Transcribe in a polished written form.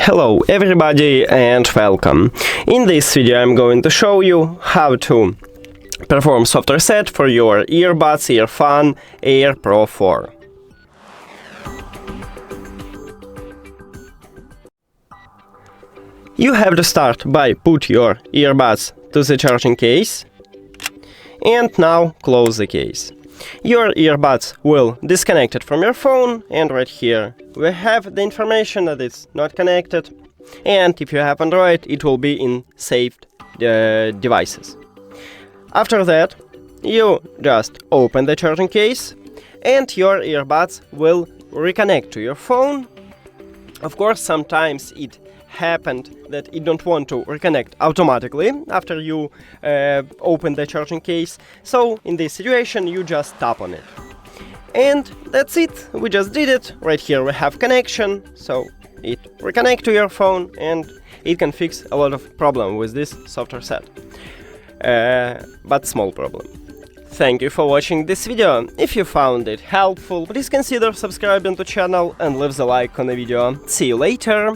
Hello everybody and welcome. In this video I'm going to show you how to perform soft reset for your earbuds EARFUN Air Pro 4. You have to start by put your earbuds to the charging case and now close the case. Your earbuds will disconnect it from your phone, and right here we have the information that it's not connected, and if you have Android it will be in saved devices. After that you just open the charging case and your earbuds will reconnect to your phone. Of course, sometimes it happened that it don't want to reconnect automatically after you open the charging case, so in this situation you just tap on it. And that's it, we just did it. Right here we have connection, so it reconnect to your phone and it can fix a lot of problem with this soft reset. But small problem. Thank you for watching this video. If you found it helpful, please consider subscribing to the channel and leave the like on the video. See you later!